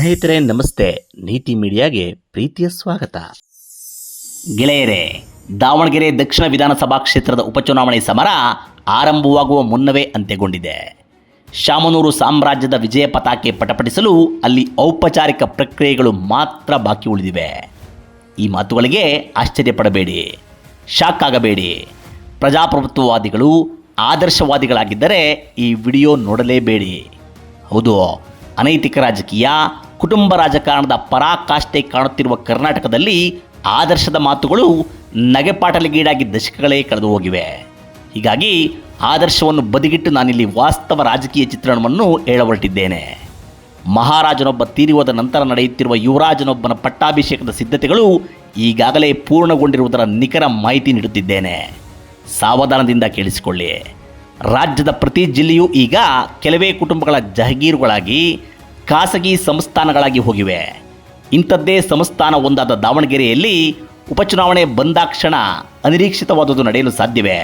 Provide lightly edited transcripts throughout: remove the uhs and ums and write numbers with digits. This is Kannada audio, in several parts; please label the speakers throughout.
Speaker 1: ಸ್ನೇಹಿತರೆ ನಮಸ್ತೆ, ನೀತಿ ಮೀಡಿಯಾಗೆ ಪ್ರೀತಿಯ ಸ್ವಾಗತ. ಗೆಳೆಯರೇ, ದಾವಣಗೆರೆ ದಕ್ಷಿಣ ವಿಧಾನಸಭಾ ಕ್ಷೇತ್ರದ ಉಪಚುನಾವಣೆ ಸಮರ ಆರಂಭವಾಗುವ ಮುನ್ನವೇ ಅಂತ್ಯಗೊಂಡಿದೆ. ಶಾಮನೂರು ಸಾಮ್ರಾಜ್ಯದ ವಿಜಯ ಪತಾಕೆ ಪಟಪಟಿಸಲು ಅಲ್ಲಿ ಔಪಚಾರಿಕ ಪ್ರಕ್ರಿಯೆಗಳು ಮಾತ್ರ ಬಾಕಿ ಉಳಿದಿವೆ. ಈ ಮಾತುಗಳಿಗೆ ಆಶ್ಚರ್ಯಪಡಬೇಡಿ, ಶಾಕ್ ಆಗಬೇಡಿ. ಪ್ರಜಾಪ್ರಭುತ್ವವಾದಿಗಳು ಆದರ್ಶವಾದಿಗಳಾಗಿದ್ದರೆ ಈ ವಿಡಿಯೋ ನೋಡಲೇಬೇಡಿ. ಹೌದು, ಅನೈತಿಕ ರಾಜಕೀಯ, ಕುಟುಂಬ ರಾಜಕಾರಣದ ಪರಾಕಾಷ್ಠೆ ಕಾಣುತ್ತಿರುವ ಕರ್ನಾಟಕದಲ್ಲಿ ಆದರ್ಶದ ಮಾತುಗಳು ನಗೆಪಾಟಲಿಗೀಡಾಗಿ ದಶಕಗಳೇ ಕಳೆದು ಹೋಗಿವೆ. ಹೀಗಾಗಿ ಆದರ್ಶವನ್ನು ಬದಿಗಿಟ್ಟು ನಾನಿಲ್ಲಿ ವಾಸ್ತವ ರಾಜಕೀಯ ಚಿತ್ರಣವನ್ನು ಹೇಳಹೊರಟಿದ್ದೇನೆ. ಮಹಾರಾಜನೊಬ್ಬ ತೀರಿ ಹೋದ ನಂತರ ನಡೆಯುತ್ತಿರುವ ಯುವರಾಜನೊಬ್ಬನ ಪಟ್ಟಾಭಿಷೇಕದ ಸಿದ್ಧತೆಗಳು ಈಗಾಗಲೇ ಪೂರ್ಣಗೊಂಡಿರುವುದರ ನಿಖರ ಮಾಹಿತಿ ನೀಡುತ್ತಿದ್ದೇನೆ. ಸಾವಧಾನದಿಂದ ಕೇಳಿಸಿಕೊಳ್ಳಿ. ರಾಜ್ಯದ ಪ್ರತಿ ಜಿಲ್ಲೆಯೂ ಈಗ ಕೆಲವೇ ಕುಟುಂಬಗಳ ಜಹಗೀರುಗಳಾಗಿ ಖಾಸಗಿ ಸಂಸ್ಥಾನಗಳಾಗಿ ಹೋಗಿವೆ. ಇಂಥದ್ದೇ ಸಂಸ್ಥಾನ ಒಂದಾದ ದಾವಣಗೆರೆಯಲ್ಲಿ ಉಪಚುನಾವಣೆ ಬಂದಾಕ್ಷಣ ಅನಿರೀಕ್ಷಿತವಾದುದು ನಡೆಯಲು ಸಾಧ್ಯವೇ?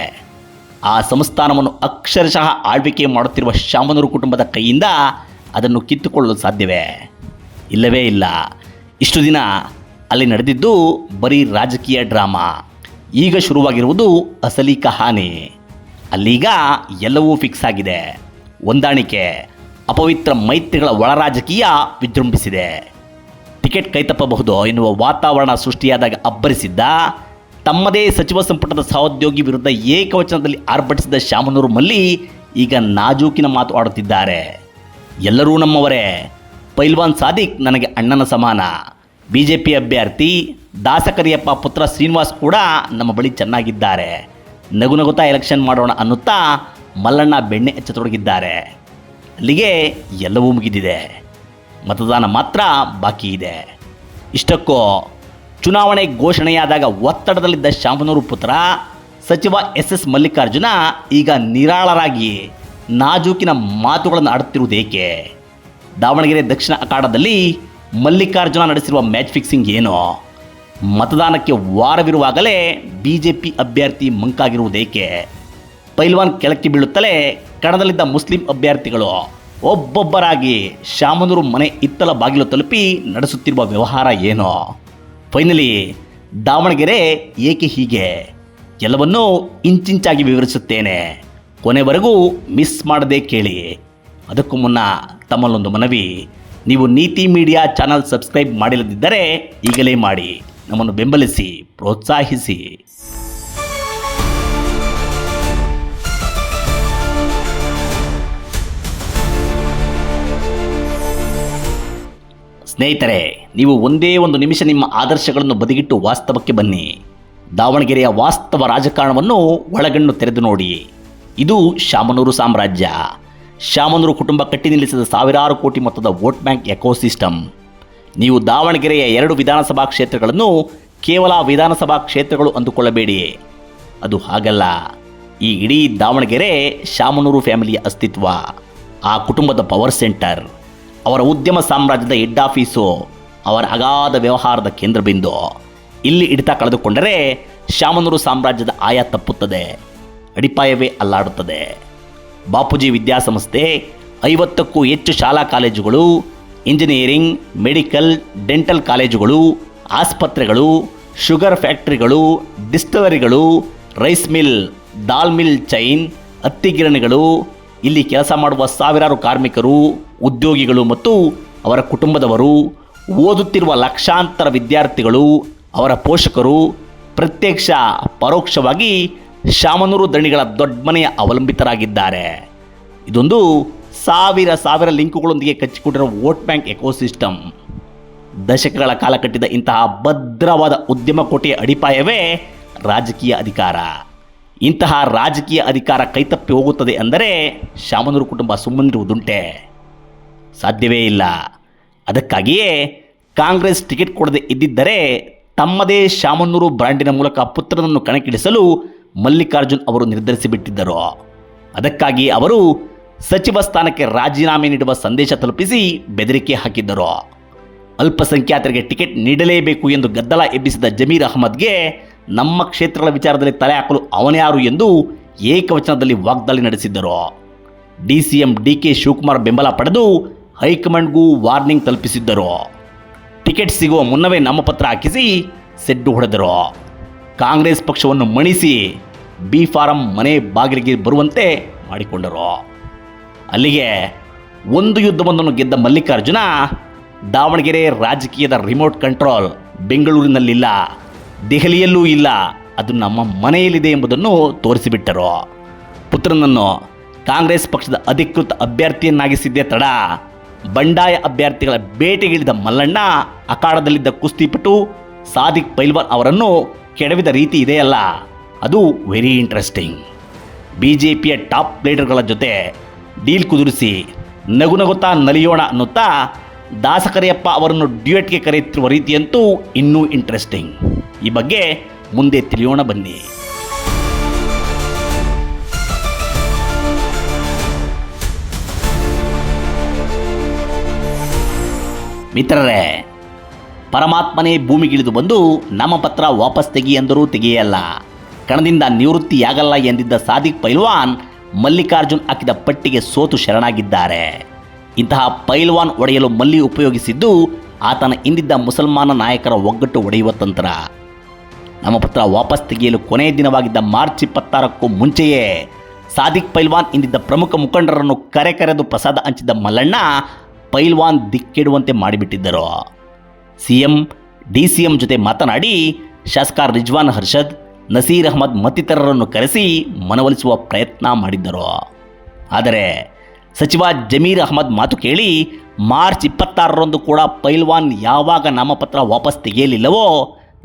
Speaker 1: ಆ ಸಂಸ್ಥಾನವನ್ನು ಅಕ್ಷರಶಃ ಆಳ್ವಿಕೆ ಮಾಡುತ್ತಿರುವ ಶಾಮನೂರು ಕುಟುಂಬದ ಕೈಯಿಂದ ಅದನ್ನು ಕಿತ್ತುಕೊಳ್ಳಲು ಸಾಧ್ಯವೇ? ಇಲ್ಲವೇ ಇಲ್ಲ. ಇಷ್ಟು ದಿನ ಅಲ್ಲಿ ನಡೆದಿದ್ದು ಬರೀ ರಾಜಕೀಯ ಡ್ರಾಮಾ. ಈಗ ಶುರುವಾಗಿರುವುದು ಅಸಲಿ ಕಹಾನಿ. ಅಲ್ಲೀಗ ಎಲ್ಲವೂ ಫಿಕ್ಸ್ ಆಗಿದೆ. ಹೊಂದಾಣಿಕೆ, ಅಪವಿತ್ರ ಮೈತ್ರಿಗಳ ಒಳ ರಾಜಕೀಯ ವಿಜೃಂಭಿಸಿದೆ. ಟಿಕೆಟ್ ಕೈತಪ್ಪಬಹುದು ಎನ್ನುವ ವಾತಾವರಣ ಸೃಷ್ಟಿಯಾದಾಗ ಅಬ್ಬರಿಸಿದ್ದ ತಮ್ಮದೇ ಸಚಿವ ಸಂಪುಟದ ಸಹೋದ್ಯೋಗಿ ವಿರುದ್ಧ ಏಕವಚನದಲ್ಲಿ ಆರ್ಭಟಿಸಿದ ಶಾಮನೂರು ಮಲ್ಲಿ ಈಗ ನಾಜೂಕಿನ ಮಾತು ಆಡುತ್ತಿದ್ದಾರೆ. ಎಲ್ಲರೂ ನಮ್ಮವರೇ, ಪೈಲ್ವಾನ್ ಸಾದಿಕ್ ನನಗೆ ಅಣ್ಣನ ಸಮಾನ, ಬಿಜೆಪಿ ಅಭ್ಯರ್ಥಿ ದಾಸಕರಿಯಪ್ಪ ಪುತ್ರ ಶ್ರೀನಿವಾಸ್ ಕೂಡ ನಮ್ಮ ಬಳಿ ಚೆನ್ನಾಗಿದ್ದಾರೆ, ನಗುನಗುತ್ತಾ ಎಲೆಕ್ಷನ್ ಮಾಡೋಣ ಅನ್ನುತ್ತಾ ಮಲ್ಲಣ್ಣ ಬೆಣ್ಣೆ ಹಚ್ಚತೊಡಗಿದ್ದಾರೆ. ಅಲ್ಲಿಗೆ ಎಲ್ಲವೂ ಮುಗಿದಿದೆ. ಮತದಾನ ಮಾತ್ರ ಬಾಕಿ ಇದೆ. ಇಷ್ಟಕ್ಕೂ ಚುನಾವಣೆ ಘೋಷಣೆಯಾದಾಗ ಒತ್ತಡದಲ್ಲಿದ್ದ ಶಾಮನೂರು ಪುತ್ರ ಸಚಿವ ಎಸ್ ಮಲ್ಲಿಕಾರ್ಜುನ ಈಗ ನಿರಾಳರಾಗಿ ನಾಜೂಕಿನ ಮಾತುಗಳನ್ನು ಆಡುತ್ತಿರುವುದೇಕೆ? ದಾವಣಗೆರೆ ದಕ್ಷಿಣ ಅಖಾಡದಲ್ಲಿ ಮಲ್ಲಿಕಾರ್ಜುನ ನಡೆಸಿರುವ ಮ್ಯಾಚ್ ಫಿಕ್ಸಿಂಗ್ ಏನು? ಮತದಾನಕ್ಕೆ ವಾರವಿರುವಾಗಲೇ ಬಿಜೆಪಿ ಅಭ್ಯರ್ಥಿ ಮಂಕಾಗಿರುವುದೇಕೆ? ಪೈಲ್ವಾನ್ ಕೆಳಕ್ಕೆ ಬೀಳುತ್ತಲೇ ಕಣದಲ್ಲಿದ್ದ ಮುಸ್ಲಿಂ ಅಭ್ಯರ್ಥಿಗಳು ಒಬ್ಬೊಬ್ಬರಾಗಿ ಶಾಮನೂರು ಮನೆ ಇತ್ತಲ ಬಾಗಿಲು ತಲುಪಿ ನಡೆಸುತ್ತಿರುವ ವ್ಯವಹಾರ ಏನು? ಫೈನಲಿ ದಾವಣಗೆರೆ ಏಕೆ ಹೀಗೆ? ಎಲ್ಲವನ್ನೂ ಇಂಚಿಂಚಾಗಿ ವಿವರಿಸುತ್ತೇನೆ. ಕೊನೆವರೆಗೂ ಮಿಸ್ ಮಾಡದೆ ಕೇಳಿ. ಅದಕ್ಕೂ ಮುನ್ನ ತಮ್ಮಲ್ಲೊಂದು ಮನವಿ, ನೀವು ನೀತಿ ಮೀಡಿಯಾ ಚಾನಲ್ ಸಬ್ಸ್ಕ್ರೈಬ್ ಮಾಡಿಲ್ಲದಿದ್ದರೆ ಈಗಲೇ ಮಾಡಿ, ನಮ್ಮನ್ನು ಬೆಂಬಲಿಸಿ, ಪ್ರೋತ್ಸಾಹಿಸಿ. ಸ್ನೇಹಿತರೆ, ನೀವು ಒಂದೇ ಒಂದು ನಿಮಿಷ ನಿಮ್ಮ ಆದರ್ಶಗಳನ್ನು ಬದಿಗಿಟ್ಟು ವಾಸ್ತವಕ್ಕೆ ಬನ್ನಿ. ದಾವಣಗೆರೆಯ ವಾಸ್ತವ ರಾಜಕಾರಣವನ್ನು ಒಳಗಣ್ಣು ತೆರೆದು ನೋಡಿ. ಇದು ಶಾಮನೂರು ಸಾಮ್ರಾಜ್ಯ. ಶಾಮನೂರು ಕುಟುಂಬ ಕಟ್ಟಿ ನಿಲ್ಲಿಸಿದ ಸಾವಿರಾರು ಕೋಟಿ ಮೊತ್ತದ ವೋಟ್ ಬ್ಯಾಂಕ್ ಎಕೋಸಿಸ್ಟಮ್. ನೀವು ದಾವಣಗೆರೆಯ 2 ವಿಧಾನಸಭಾ ಕ್ಷೇತ್ರಗಳನ್ನು ಕೇವಲ ವಿಧಾನಸಭಾ ಕ್ಷೇತ್ರಗಳು ಅಂದುಕೊಳ್ಳಬೇಡಿ. ಅದು ಹಾಗಲ್ಲ. ಈ ಇಡೀ ದಾವಣಗೆರೆ ಶಾಮನೂರು ಫ್ಯಾಮಿಲಿಯ ಅಸ್ತಿತ್ವ, ಆ ಕುಟುಂಬದ ಪವರ್ ಸೆಂಟರ್, ಅವರ ಉದ್ಯಮ ಸಾಮ್ರಾಜ್ಯದ ಹೆಡ್ ಆಫೀಸು, ಅವರ ಅಗಾಧ ವ್ಯವಹಾರದ ಕೇಂದ್ರ ಬಿಂದು. ಇಲ್ಲಿ ಹಿಡಿತ ಕಳೆದುಕೊಂಡರೆ ಶಾಮನೂರು ಸಾಮ್ರಾಜ್ಯದ ಆಯ ತಪ್ಪುತ್ತದೆ, ಅಡಿಪಾಯವೇ ಅಲ್ಲಾಡುತ್ತದೆ. ಬಾಪೂಜಿ ವಿದ್ಯಾಸಂಸ್ಥೆ, 50ಕ್ಕೂ ಹೆಚ್ಚು ಶಾಲಾ ಕಾಲೇಜುಗಳು, ಇಂಜಿನಿಯರಿಂಗ್, ಮೆಡಿಕಲ್, ಡೆಂಟಲ್ ಕಾಲೇಜುಗಳು, ಆಸ್ಪತ್ರೆಗಳು, ಶುಗರ್ ಫ್ಯಾಕ್ಟರಿಗಳು, ಡಿಸ್ಟಿಲರಿಗಳು, ರೈಸ್ ಮಿಲ್, ದಾಲ್ ಮಿಲ್ ಚೈನ್, ಹತ್ತಿ ಗಿರಣಿಗಳು, ಇಲ್ಲಿ ಕೆಲಸ ಮಾಡುವ ಸಾವಿರಾರು ಕಾರ್ಮಿಕರು, ಉದ್ಯೋಗಿಗಳು ಮತ್ತು ಅವರ ಕುಟುಂಬದವರು, ಓದುತ್ತಿರುವ ಲಕ್ಷಾಂತರ ವಿದ್ಯಾರ್ಥಿಗಳು, ಅವರ ಪೋಷಕರು ಪ್ರತ್ಯಕ್ಷ ಪರೋಕ್ಷವಾಗಿ ಶಾಮನೂರು ದಣಿಗಳ ದೊಡ್ಡಮನೆಯ ಅವಲಂಬಿತರಾಗಿದ್ದಾರೆ. ಇದೊಂದು ಸಾವಿರ ಲಿಂಕುಗಳೊಂದಿಗೆ ಕಚ್ಚಿಕೊಂಡಿರುವ ವೋಟ್ ಬ್ಯಾಂಕ್ ಎಕೋಸಿಸ್ಟಮ್. ದಶಕಗಳ ಕಾಲ ಕಟ್ಟಿದ ಇಂತಹ ಭದ್ರವಾದ ಉದ್ಯಮ ಕೋಟೆಯ ಅಡಿಪಾಯವೇ ರಾಜಕೀಯ ಅಧಿಕಾರ. ಇಂತಹ ರಾಜಕೀಯ ಅಧಿಕಾರ ಕೈತಪ್ಪಿ ಹೋಗುತ್ತದೆ ಅಂದರೆ ಶಾಮನೂರು ಕುಟುಂಬ ಸುಮ್ಮನಿರುವುದುಂಟೆ? ಸಾಧ್ಯವೇ ಇಲ್ಲ. ಅದಕ್ಕಾಗಿಯೇ ಕಾಂಗ್ರೆಸ್ ಟಿಕೆಟ್ ಕೊಡದೆ ಇದ್ದಿದ್ದರೆ ತಮ್ಮದೇ ಶಾಮನೂರು ಬ್ರ್ಯಾಂಡಿನ ಮೂಲಕ ಪುತ್ರನನ್ನು ಕಣಕ್ಕಿಳಿಸಲು ಮಲ್ಲಿಕಾರ್ಜುನ್ ಅವರು ನಿರ್ಧರಿಸಿಬಿಟ್ಟಿದ್ದರು. ಅದಕ್ಕಾಗಿ ಅವರು ಸಚಿವ ಸ್ಥಾನಕ್ಕೆ ರಾಜೀನಾಮೆ ನೀಡುವ ಸಂದೇಶ ತಲುಪಿಸಿ ಬೆದರಿಕೆ ಹಾಕಿದ್ದರು. ಅಲ್ಪಸಂಖ್ಯಾತರಿಗೆ ಟಿಕೆಟ್ ನೀಡಲೇಬೇಕು ಎಂದು ಗದ್ದಲ ಎಬ್ಬಿಸಿದ ಜಮೀರ್ ಅಹಮದ್ಗೆ ನಮ್ಮ ಕ್ಷೇತ್ರಗಳ ವಿಚಾರದಲ್ಲಿ ತಲೆ ಹಾಕಲು ಅವನ್ಯಾರು ಎಂದು ಏಕವಚನದಲ್ಲಿ ವಾಗ್ದಾಳಿ ನಡೆಸಿದ್ದರು. ಡಿಸಿಎಂ ಡಿಕೆ ಶಿವಕುಮಾರ್ ಬೆಂಬಲ ಪಡೆದು ಹೈಕಮಾಂಡ್ಗೂ ವಾರ್ನಿಂಗ್ ತಲುಪಿಸಿದ್ದರು. ಟಿಕೆಟ್ ಸಿಗುವ ಮುನ್ನವೇ ನಾಮಪತ್ರ ಹಾಕಿಸಿ ಸೆಡ್ಡು ಹೊಡೆದರು. ಕಾಂಗ್ರೆಸ್ ಪಕ್ಷವನ್ನು ಮಣಿಸಿ ಬಿ ಫಾರಂ ಮನೆ ಬಾಗಿಲಿಗೆ ಬರುವಂತೆ ಮಾಡಿಕೊಂಡರು. ಅಲ್ಲಿಗೆ ಒಂದು ಯುದ್ಧವೊಂದನ್ನು ಗೆದ್ದ ಮಲ್ಲಿಕಾರ್ಜುನ ದಾವಣಗೆರೆ ರಾಜಕೀಯದ ರಿಮೋಟ್ ಕಂಟ್ರೋಲ್ ಬೆಂಗಳೂರಿನಲ್ಲಿಲ್ಲ, ದೆಹಲಿಯಲ್ಲೂ ಇಲ್ಲ, ಅದು ನಮ್ಮ ಮನೆಯಲ್ಲಿದೆ ಎಂಬುದನ್ನು ತೋರಿಸಿಬಿಟ್ಟರು. ಪುತ್ರನನ್ನು ಕಾಂಗ್ರೆಸ್ ಪಕ್ಷದ ಅಧಿಕೃತ ಅಭ್ಯರ್ಥಿಯನ್ನಾಗಿಸಿದ್ದೇ ತಡ, ಬಂಡಾಯ ಅಭ್ಯರ್ಥಿಗಳ ಬೇಟೆಗಿಳಿದ ಮಲ್ಲಣ್ಣ ಅಖಾಡದಲ್ಲಿದ್ದ ಕುಸ್ತಿಪಟು ಸಾದಿಕ್ ಪೈಲ್ವಾನ್ ಅವರನ್ನು ಕೆಡವಿದ ರೀತಿ ಇದೆಯಲ್ಲ, ಅದು ವೆರಿ ಇಂಟ್ರೆಸ್ಟಿಂಗ್. BJPಯ ಟಾಪ್ ಲೀಡರ್ಗಳ ಜೊತೆ ಡೀಲ್ ಕುದುರಿಸಿ ನಗುನಗುತ್ತಾ ನಲಿಯೋಣ ಅನ್ನುತ್ತಾ ದಾಸಕರಿಯಪ್ಪ ಅವರನ್ನು ಡ್ಯೂಯೆಟ್ಗೆ ಕರೆಯುತ್ತಿರುವ ರೀತಿಯಂತೂ ಇನ್ನೂ ಇಂಟ್ರೆಸ್ಟಿಂಗ್. ಈ ಬಗ್ಗೆ ಮುಂದೆ ತಿಳಿಯೋಣ ಬನ್ನಿ. ಮಿತ್ರರೇ, ಪರಮಾತ್ಮನೇ ಭೂಮಿಗಿಳಿದು ಬಂದು ನಾಮಪತ್ರ ವಾಪಸ್ ತೆಗಿ ಎಂದರೂ ತೆಗೆಯಲ್ಲ, ಕಣದಿಂದ ನಿವೃತ್ತಿಯಾಗಲ್ಲ ಎಂದಿದ್ದ ಸಾದಿಕ್ ಪೈಲ್ವಾನ್ ಮಲ್ಲಿಕಾರ್ಜುನ್ ಹಾಕಿದ ಪಟ್ಟಿಗೆ ಸೋತು ಶರಣಾಗಿದ್ದಾರೆ. ಇಂತಹ ಪೈಲ್ವಾನ್ ಒಡೆಯಲು ಮಲ್ಲಿ ಉಪಯೋಗಿಸಿದ್ದು ಆತನ ಹಿಂದಿದ್ದ ಮುಸಲ್ಮಾನ ನಾಯಕರ ಒಗ್ಗಟ್ಟು ಒಡೆಯುವ ತಂತ್ರ. ನಾಮಪತ್ರ ವಾಪಸ್ ತೆಗೆಯಲು ಕೊನೆಯ ದಿನವಾಗಿದ್ದ ಮಾರ್ಚ್ 26ಕ್ಕೂ ಮುಂಚೆಯೇ ಸಾದಿಕ್ ಪೈಲ್ವಾನ್ ಹಿಂದಿದ್ದ ಪ್ರಮುಖ ಮುಖಂಡರನ್ನು ಕರೆದು ಪ್ರಸಾದ ಹಂಚಿದ್ದ ಮಲ್ಲಣ್ಣ ಪೈಲ್ವಾನ್ ದಿಕ್ಕೆಡುವಂತೆ ಮಾಡಿಬಿಟ್ಟಿದ್ದರು. CM DCM ಜೊತೆ ಮಾತನಾಡಿ ಶಾಸಕ ರಿಜ್ವಾನ್ ಹರ್ಷದ್, ನಸೀರ್ ಅಹಮದ್ ಮತ್ತಿತರರನ್ನು ಕರೆಸಿ ಮನವೊಲಿಸುವ ಪ್ರಯತ್ನ ಮಾಡಿದ್ದರು. ಆದರೆ ಸಚಿವ ಜಮೀರ್ ಅಹಮದ್ ಮಾತು ಕೇಳಿ ಮಾರ್ಚ್ 26ರಂದು ಕೂಡ ಪೈಲ್ವಾನ್ ಯಾವಾಗ ನಾಮಪತ್ರ ವಾಪಸ್ ತೆಗೆಯಲಿಲ್ಲವೋ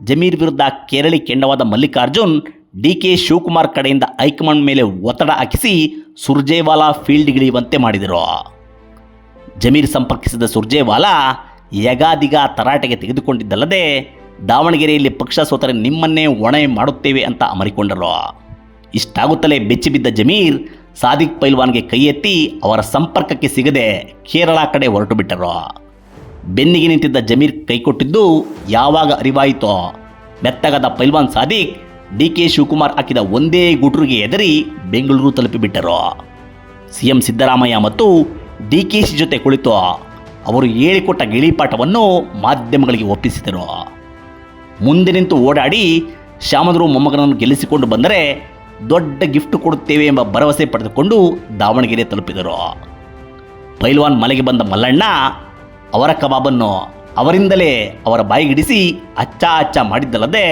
Speaker 1: ಜಮೀರ್ ವಿರುದ್ಧ ಕೆರಳಿ ಕೆಂಡವಾದ ಮಲ್ಲಿಕಾರ್ಜುನ್ DK ಶಿವಕುಮಾರ್ ಕಡೆಯಿಂದ ಹೈಕಮಾಂಡ್ ಮೇಲೆ ಒತ್ತಡ ಹಾಕಿಸಿ ಸುರ್ಜೇವಾಲಾ ಫೀಲ್ಡ್ಗಿಳಿಯುವಂತೆ ಮಾಡಿದರು. ಜಮೀರ್ ಸಂಪರ್ಕಿಸಿದ ಸುರ್ಜೇವಾಲಾ ಯಗಾದಿಗ ತರಾಟೆಗೆ ತೆಗೆದುಕೊಂಡಿದ್ದಲ್ಲದೆ ದಾವಣಗೆರೆಯಲ್ಲಿ ಪಕ್ಷ ಸೋತರೆ ನಿಮ್ಮನ್ನೇ ಹೊಣೆ ಮಾಡುತ್ತೇವೆ ಅಂತ ಅಮರಿಕೊಂಡರು. ಇಷ್ಟಾಗುತ್ತಲೇ ಬೆಚ್ಚಿಬಿದ್ದ ಜಮೀರ್ ಸಾದಿಕ್ ಪೈಲ್ವಾನ್ಗೆ ಕೈ ಎತ್ತಿ ಅವರ ಸಂಪರ್ಕಕ್ಕೆ ಸಿಗದೆ ಕೇರಳ ಕಡೆ ಹೊರಟು ಬಿಟ್ಟರು. ಬೆನ್ನಿಗೆ ನಿಂತಿದ್ದ ಜಮೀರ್ ಕೈಕೊಟ್ಟಿದ್ದು ಯಾವಾಗ ಅರಿವಾಯಿತೋ ಮೆತ್ತಗಾದ ಪೈಲ್ವಾನ್ ಸಾದಿಕ್ DK ಶಿವಕುಮಾರ್ ಹಾಕಿದ ಒಂದೇ ಗುಟ್ರಿಗೆ ಎದರಿ ಬೆಂಗಳೂರು ತಲುಪಿಬಿಟ್ಟರು. CM ಸಿದ್ದರಾಮಯ್ಯ ಮತ್ತು DKC ಜೊತೆ ಕುಳಿತು ಅವರು ಹೇಳಿಕೊಟ್ಟ ಗಿಳಿಪಾಠವನ್ನು ಮಾಧ್ಯಮಗಳಿಗೆ ಒಪ್ಪಿಸಿದರು. ಮುಂದೆ ನಿಂತು ಓಡಾಡಿ ಶಾಮನೂರು ಮೊಮ್ಮಗನನ್ನು ಗೆಲ್ಲಿಸಿಕೊಂಡು ಬಂದರೆ ದೊಡ್ಡ ಗಿಫ್ಟ್ ಕೊಡುತ್ತೇವೆ ಎಂಬ ಭರವಸೆ ಪಡೆದುಕೊಂಡು ದಾವಣಗೆರೆ ತಲುಪಿದರು. ಪೈಲ್ವಾನ್ ಮಲೆಗೆ ಬಂದ ಮಲ್ಲಣ್ಣ ಅವರ ಕಬಾಬನ್ನು ಅವರಿಂದಲೇ ಅವರ ಬಾಯಿಗಿಡಿಸಿ ಅಚ್ಚ ಮಾಡಿದ್ದಲ್ಲದೆ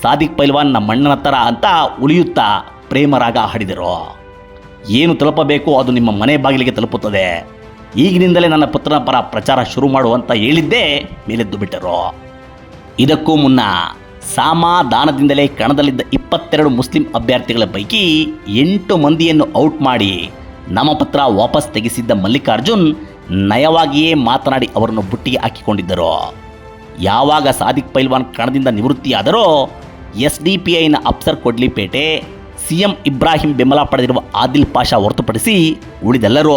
Speaker 1: ಸಾದಿಕ್ ಪೈಲ್ವಾನ್ ನಮ್ಮಣ್ಣನ ಥರ ಅಂತ ಉಳಿಯುತ್ತಾ ಪ್ರೇಮರಾಗ ಹಾಡಿದರು. ಏನು ತಲುಪಬೇಕೋ ಅದು ನಿಮ್ಮ ಮನೆ ಬಾಗಿಲಿಗೆ ತಲುಪುತ್ತದೆ, ಈಗಿನಿಂದಲೇ ನನ್ನ ಪುತ್ರನ ಪರ ಪ್ರಚಾರ ಶುರು ಮಾಡುವಂತ ಹೇಳಿದ್ದೇ ಮೇಲೆದ್ದು ಬಿಟ್ಟರು. ಇದಕ್ಕೂ ಮುನ್ನ ಸಾಮಾಧಾನದಿಂದಲೇ ಕಣದಲ್ಲಿದ್ದ 22 ಮುಸ್ಲಿಂ ಅಭ್ಯರ್ಥಿಗಳ ಪೈಕಿ 8 ಮಂದಿಯನ್ನು ಔಟ್ ಮಾಡಿ ನಾಮಪತ್ರ ವಾಪಸ್ ತೆಗೆಸಿದ್ದ ಮಲ್ಲಿಕಾರ್ಜುನ್ ನಯವಾಗಿಯೇ ಮಾತನಾಡಿ ಅವರನ್ನು ಬುಟ್ಟಿಗೆ ಹಾಕಿಕೊಂಡಿದ್ದರು. ಯಾವಾಗ ಸಾದಿಕ್ ಪೈಲ್ವಾನ್ ಕಣದಿಂದ ನಿವೃತ್ತಿಯಾದರೋ SDPIನ ಅಫ್ಸರ್ ಕೊಡ್ಲಿಪೇಟೆ, CM ಇಬ್ರಾಹಿಂ ಬೆಂಬಲ ಪಡೆದಿರುವ ಆದಿಲ್ ಪಾಷಾ ಹೊರತುಪಡಿಸಿ ಉಳಿದೆಲ್ಲರೂ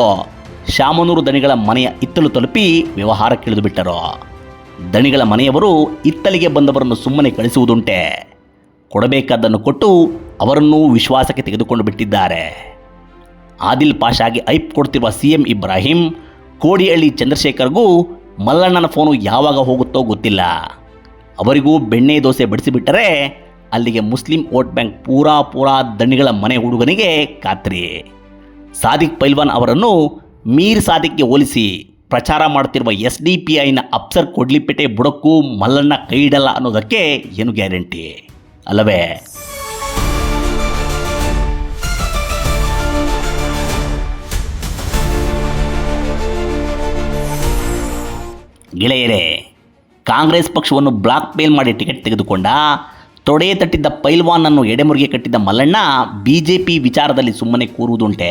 Speaker 1: ಶಾಮನೂರು ದಣಿಗಳ ಮನೆಯ ಇತ್ತಲು ತಲುಪಿ ವ್ಯವಹಾರಕ್ಕಿಳಿದು ಬಿಟ್ಟರು. ದಣಿಗಳ ಮನೆಯವರು ಇತ್ತಲಿಗೆ ಬಂದವರನ್ನು ಸುಮ್ಮನೆ ಕಳಿಸುವುದುಂಟೆ, ಕೊಡಬೇಕಾದ್ದನ್ನು ಕೊಟ್ಟು ಅವರನ್ನೂ ವಿಶ್ವಾಸಕ್ಕೆ ತೆಗೆದುಕೊಂಡು ಬಿಟ್ಟಿದ್ದಾರೆ. ಆದಿಲ್ ಪಾಷಾಗೆ ಐಪ್ ಕೊಡ್ತಿರುವ CM ಇಬ್ರಾಹಿಂ, ಕೋಡಿಹಳ್ಳಿ ಚಂದ್ರಶೇಖರ್ಗೂ ಮಲ್ಲಣ್ಣನ ಫೋನು ಯಾವಾಗ ಹೋಗುತ್ತೋ ಗೊತ್ತಿಲ್ಲ. ಅವರಿಗೂ ಬೆಣ್ಣೆ ದೋಸೆ ಬಡಿಸಿಬಿಟ್ಟರೆ ಅಲ್ಲಿಗೆ ಮುಸ್ಲಿಂ ವೋಟ್ ಬ್ಯಾಂಕ್ ಪೂರಾ ದಣಿಗಳ ಮನೆ ಹುಡುಗನಿಗೆ ಖಾತ್ರಿ. ಸಾದಿಕ್ ಪೈಲ್ವಾನ್ ಅವರನ್ನು ಮೀರ್ ಸಾದಿಕ್ಗೆ ಹೋಲಿಸಿ ಪ್ರಚಾರ ಮಾಡುತ್ತಿರುವ SDPIನ ಅಫ್ಸರ್ ಕೊಡ್ಲಿಪೇಟೆ ಬುಡಕ್ಕೂ ಮಲ್ಲಣ್ಣ ಕೈ ಇಡಲ್ಲ ಅನ್ನೋದಕ್ಕೆ ಏನು ಗ್ಯಾರಂಟಿ ಅಲ್ಲವೇ? ಗೆಳೆಯರೇ, ಕಾಂಗ್ರೆಸ್ ಪಕ್ಷವನ್ನು ಬ್ಲಾಕ್ ಮೇಲ್ ಮಾಡಿ ಟಿಕೆಟ್ ತೆಗೆದುಕೊಂಡ ತೊಡೆ ತಟ್ಟಿದ್ದ ಪೈಲ್ವಾನನ್ನು ಎಡೆಮುರಿಗೆ ಕಟ್ಟಿದ್ದ ಮಲ್ಲಣ್ಣ BJP ವಿಚಾರದಲ್ಲಿ ಸುಮ್ಮನೆ ಕೂರುವುದುಂಟೆ.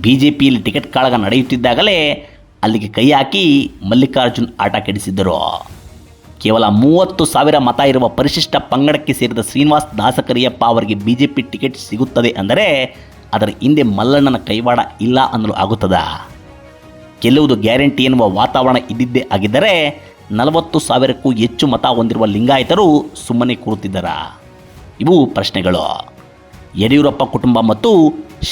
Speaker 1: BJPಯಲ್ಲಿ ಟಿಕೆಟ್ ಕಾಳಗ ನಡೆಯುತ್ತಿದ್ದಾಗಲೇ ಅಲ್ಲಿಗೆ ಕೈ ಹಾಕಿ ಮಲ್ಲಿಕಾರ್ಜುನ್ ಆಟ ಕೆಡಿಸಿದ್ದರು. ಕೇವಲ 30,000 ಮತ ಇರುವ ಪರಿಶಿಷ್ಟ ಪಂಗಡಕ್ಕೆ ಸೇರಿದ ಶ್ರೀನಿವಾಸ್ ದಾಸಕರಿಯಪ್ಪ ಅವರಿಗೆ BJP ಟಿಕೆಟ್ ಸಿಗುತ್ತದೆ ಅಂದರೆ ಅದರ ಹಿಂದೆ ಮಲ್ಲಣ್ಣನ ಕೈವಾಡ ಇಲ್ಲ ಅನ್ನಲು ಆಗುತ್ತದಾ? ಗೆಲ್ಲುವುದು ಗ್ಯಾರಂಟಿ ಎನ್ನುವ ವಾತಾವರಣ ಇದ್ದಿದ್ದೇ ಆಗಿದ್ದರೆ 40,000ಕ್ಕೂ ಹೆಚ್ಚು ಮತ ಹೊಂದಿರುವ ಲಿಂಗಾಯತರು ಸುಮ್ಮನೆ ಕೂರುತ್ತಿದ್ದರಾ? ಇವು ಪ್ರಶ್ನೆಗಳು. ಯಡಿಯೂರಪ್ಪ ಕುಟುಂಬ ಮತ್ತು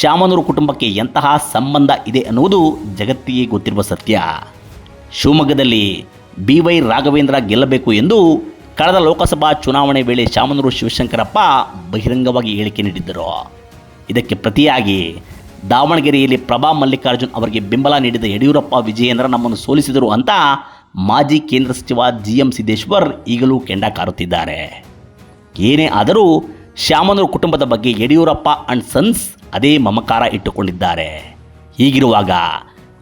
Speaker 1: ಶಾಮನೂರು ಕುಟುಂಬಕ್ಕೆ ಎಂತಹ ಸಂಬಂಧ ಇದೆ ಅನ್ನುವುದು ಜಗತ್ತಿಗೆ ಗೊತ್ತಿರುವ ಸತ್ಯ. ಶಿವಮೊಗ್ಗದಲ್ಲಿ BY ರಾಘವೇಂದ್ರ ಗೆಲ್ಲಬೇಕು ಎಂದು ಕಳೆದ ಲೋಕಸಭಾ ಚುನಾವಣೆ ವೇಳೆ ಶಾಮನೂರು ಶಿವಶಂಕರಪ್ಪ ಬಹಿರಂಗವಾಗಿ ಹೇಳಿಕೆ ನೀಡಿದ್ದರು. ಇದಕ್ಕೆ ಪ್ರತಿಯಾಗಿ ದಾವಣಗೆರೆಯಲ್ಲಿ ಪ್ರಭಾ ಮಲ್ಲಿಕಾರ್ಜುನ್ ಅವರಿಗೆ ಬೆಂಬಲ ನೀಡಿದ ಯಡಿಯೂರಪ್ಪ ವಿಜಯೇಂದ್ರ ನಮ್ಮನ್ನು ಸೋಲಿಸಿದರು ಅಂತ ಮಾಜಿ ಕೇಂದ್ರ ಸಚಿವ GM ಸಿದ್ದೇಶ್ವರ್ ಈಗಲೂ ಕೆಂಡ ಕಾರುತ್ತಿದ್ದಾರೆ. ಏನೇ ಆದರೂ ಶಾಮನೂರು ಕುಟುಂಬದ ಬಗ್ಗೆ ಯಡಿಯೂರಪ್ಪ ಅಂಡ್ ಸನ್ಸ್ ಅದೇ ಮಮಕಾರ ಇಟ್ಟುಕೊಂಡಿದ್ದಾರೆ. ಹೀಗಿರುವಾಗ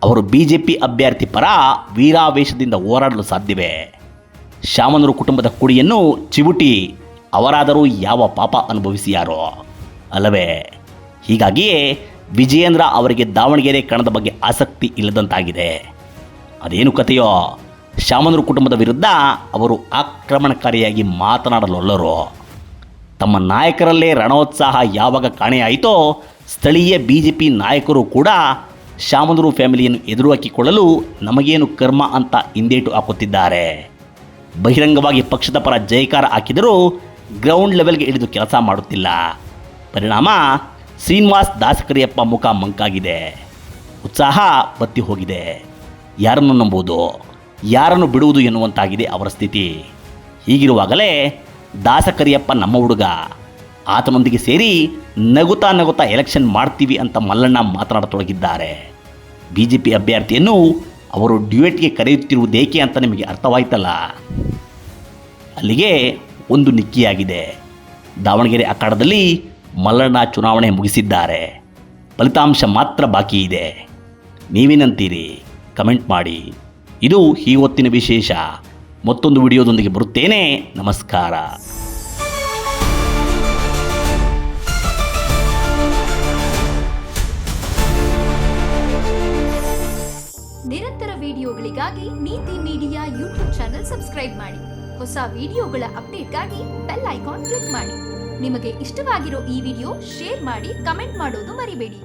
Speaker 1: ಅವರು BJP ಅಭ್ಯರ್ಥಿ ಪರ ವೀರಾವೇಶದಿಂದ ಹೋರಾಡಲು ಸಾಧ್ಯವೇ? ಶಾಮನೂರು ಕುಟುಂಬದ ಕುಡಿಯನ್ನು ಚಿವುಟಿ ಅವರಾದರೂ ಯಾವ ಪಾಪ ಅನುಭವಿಸಿಯಾರೋ ಅಲ್ಲವೇ? ಹೀಗಾಗಿಯೇ ವಿಜಯೇಂದ್ರ ಅವರಿಗೆ ದಾವಣಗೆರೆ ಕಣದ ಬಗ್ಗೆ ಆಸಕ್ತಿ ಇಲ್ಲದಂತಾಗಿದೆ. ಅದೇನು ಕಥೆಯೋ, ಶಾಮನೂರು ಕುಟುಂಬದ ವಿರುದ್ಧ ಅವರು ಆಕ್ರಮಣಕಾರಿಯಾಗಿ ಮಾತನಾಡಲೊಲ್ಲರು. ತಮ್ಮ ನಾಯಕರಲ್ಲೇ ರಣೋತ್ಸಾಹ ಯಾವಾಗ ಕಾಣೆಯಾಯಿತೋ ಸ್ಥಳೀಯ BJP ನಾಯಕರು ಕೂಡ ಶಾಮನೂರು ಫ್ಯಾಮಿಲಿಯನ್ನು ಎದುರು ಹಾಕಿಕೊಳ್ಳಲು ನಮಗೇನು ಕರ್ಮ ಅಂತ ಹಿಂದೇಟು ಹಾಕುತ್ತಿದ್ದಾರೆ. ಬಹಿರಂಗವಾಗಿ ಪಕ್ಷದ ಪರ ಜಯಕಾರ ಹಾಕಿದರೂ ಗ್ರೌಂಡ್ ಲೆವೆಲ್ಗೆ ಇಳಿದು ಕೆಲಸ ಮಾಡುತ್ತಿಲ್ಲ. ಪರಿಣಾಮ ಶ್ರೀನಿವಾಸ್ ದಾಸಕರಿಯಪ್ಪ ಮುಖ ಮಂಕಾಗಿದೆ, ಉತ್ಸಾಹ ಬತ್ತಿ ಹೋಗಿದೆ. ಯಾರನ್ನು ನಂಬುವುದು, ಯಾರನ್ನು ಬಿಡುವುದು ಎನ್ನುವಂತಾಗಿದೆ ಅವರ ಸ್ಥಿತಿ. ಹೀಗಿರುವಾಗಲೇ ದಾಸಕರಿಯಪ್ಪ ನಮ್ಮ ಹುಡುಗ, ಆತನೊಂದಿಗೆ ಸೇರಿ ನಗುತ್ತಾ ನಗುತ್ತಾ ಎಲೆಕ್ಷನ್ ಮಾಡ್ತೀವಿ ಅಂತ ಮಲ್ಲಣ್ಣ ಮಾತನಾಡತೊಡಗಿದ್ದಾರೆ. BJP ಅಭ್ಯರ್ಥಿಯನ್ನು ಅವರು ಡ್ಯೂಯೆಟ್ಗೆ ಕರೆಯುತ್ತಿರುವುದೇಕೆ ಅಂತ ನಿಮಗೆ ಅರ್ಥವಾಯ್ತಲ್ಲ. ಅಲ್ಲಿಗೆ ಒಂದು ನಿಕ್ಕಿಯಾಗಿದೆ. ದಾವಣಗೆರೆ ಅಖಾಡದಲ್ಲಿ ಮಲ್ಲಣ್ಣ ಚುನಾವಣೆ ಮುಗಿಸಿದ್ದಾರೆ. ಫಲಿತಾಂಶ ಮಾತ್ರ ಬಾಕಿ ಇದೆ. ನೀವೇನಂತೀರಿ? ಕಮೆಂಟ್ ಮಾಡಿ. ಇದು ಈ ಹೊತ್ತಿನ ವಿಶೇಷ. ಮತ್ತೊಂದು ವಿಡಿಯೋದೊಂದಿಗೆ ಬರುತ್ತೇನೆ. ನಮಸ್ಕಾರ.
Speaker 2: ನಿರಂತರ ವಿಡಿಯೋಗಳಿಗಾಗಿ ನೀತಿ ಮೀಡಿಯಾ ಯೂಟ್ಯೂಬ್ ಚಾನೆಲ್ ಸಬ್ಸ್ಕ್ರೈಬ್ ಮಾಡಿ. ಹೊಸ ವಿಡಿಯೋಗಳ ಅಪ್ಡೇಟ್ಗಾಗಿ ಬೆಲ್ ಐಕಾನ್ ಕ್ಲಿಕ್ ಮಾಡಿ. ನಿಮಗೆ ಇಷ್ಟವಾಗಿರೋ ಈ ವಿಡಿಯೋ ಶೇರ್ ಮಾಡಿ, ಕಮೆಂಟ್ ಮಾಡೋದು ಮರಿಬೇಡಿ.